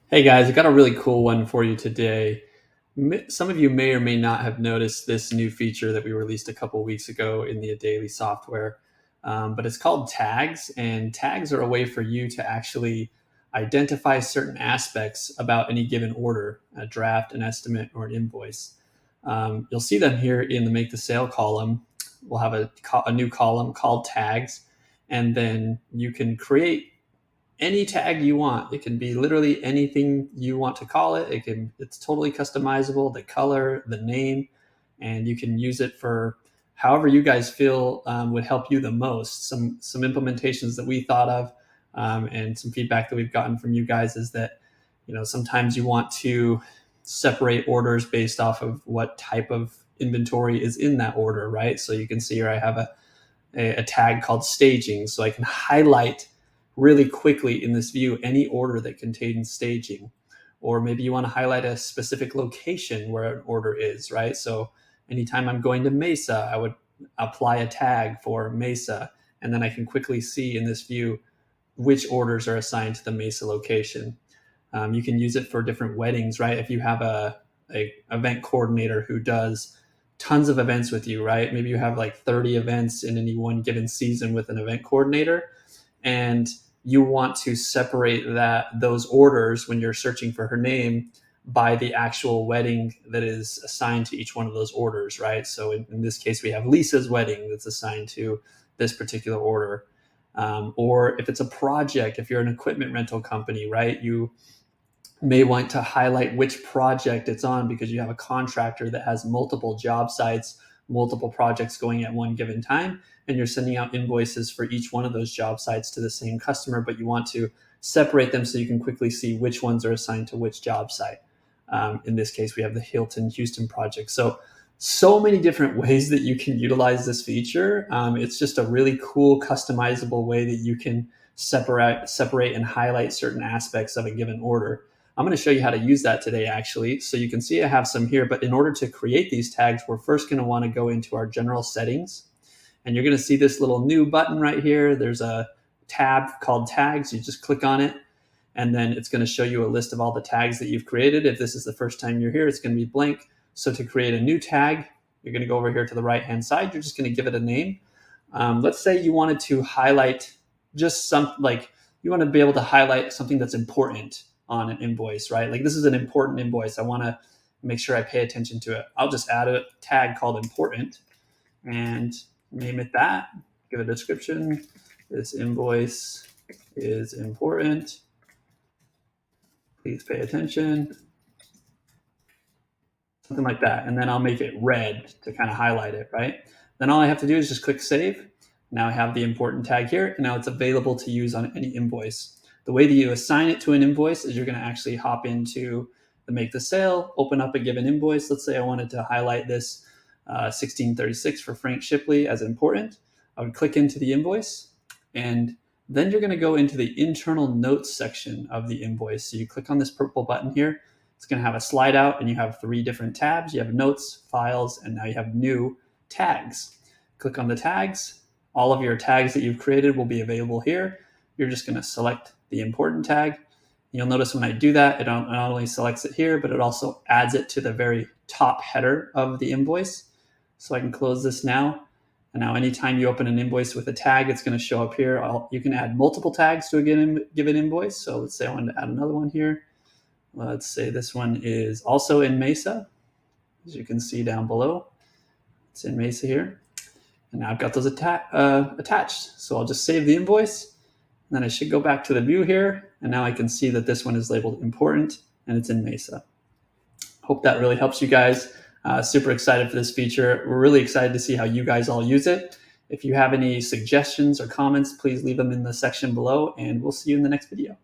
Hey guys, I got a really cool one for you today. Some of you may or may not have noticed this new feature that we released a couple weeks ago in the Daily software, but it's called tags, and tags are a way for you to actually identify certain aspects about any given order, a draft, an estimate, or an invoice. You'll see them here in the Make the Sale column. We'll have a new column called tags, and then you can create any tag you want. It can be literally anything you want to call it. It's totally customizable, the color, the name, and you can use it for however you guys feel would help you the most. Some implementations that we thought of, and some feedback that we've gotten from you guys is that sometimes you want to separate orders based off of what type of inventory is in that order, right? So you can see here I have a tag called staging, so I can highlight really quickly in this view any order that contains staging. Or maybe you want to highlight a specific location where an order is, right? So anytime I'm going to Mesa, I would apply a tag for Mesa, and then I can quickly see in this view which orders are assigned to the Mesa location. You can use it for different weddings, right? If you have a event coordinator who does tons of events with you, right? Maybe you have like 30 events in any one given season with an event coordinator, and you want to separate those orders when you're searching for her name by the actual wedding that is assigned to each one of those orders, right? So in this case, we have Lisa's wedding that's assigned to this particular order. Or if it's a project, if you're an equipment rental company, right, you may want to highlight which project it's on because you have a contractor that has multiple job sites, multiple projects going at one given time, and you're sending out invoices for each one of those job sites to the same customer, but you want to separate them so you can quickly see which ones are assigned to which job site. In this case, we have the Hilton Houston project. So many different ways that you can utilize this feature. It's just a really cool, customizable way that you can separate and highlight certain aspects of a given order. I'm going to show you how to use that today, actually. So you can see I have some here, but in order to create these tags, we're first going to want to go into our general settings. And you're going to see this little new button right here. There's a tab called tags. You just click on it, and then it's going to show you a list of all the tags that you've created. If this is the first time you're here, it's going to be blank. So to create a new tag, you're going to go over here to the right-hand side. You're just going to give it a name. Let's say you wanted to highlight just you want to be able to highlight something that's important on an invoice, right? Like this is an important invoice. I want to make sure I pay attention to it. I'll just add a tag called important and name it that. Give a description. This invoice is important. Please pay attention. Something like that. And then I'll make it red to kind of highlight it, right? Then all I have to do is just click save. Now I have the important tag here, and now it's available to use on any invoice. The way that you assign it to an invoice is you're going to actually hop into the Make the Sale, open up a given invoice. Let's say I wanted to highlight this 1636 for Frank Shipley as important. I would click into the invoice, and then you're going to go into the internal notes section of the invoice. So you click on this purple button here. It's going to have a slide out, and you have 3 different tabs. You have notes, files, and now you have new tags. Click on the tags. All of your tags that you've created will be available here. You're just going to select the important tag. You'll notice when I do that, it not only selects it here, but it also adds it to the very top header of the invoice. So I can close this now. And now anytime you open an invoice with a tag, it's going to show up here. You can add multiple tags to a given invoice. So let's say I wanted to add another one here. Let's say this one is also in Mesa, as you can see down below. It's in Mesa here. And now I've got those attached. So I'll just save the invoice. And then I should go back to the view here. And now I can see that this one is labeled important and it's in Mesa. Hope that really helps you guys. Super excited for this feature. We're really excited to see how you guys all use it. If you have any suggestions or comments, please leave them in the section below, and we'll see you in the next video.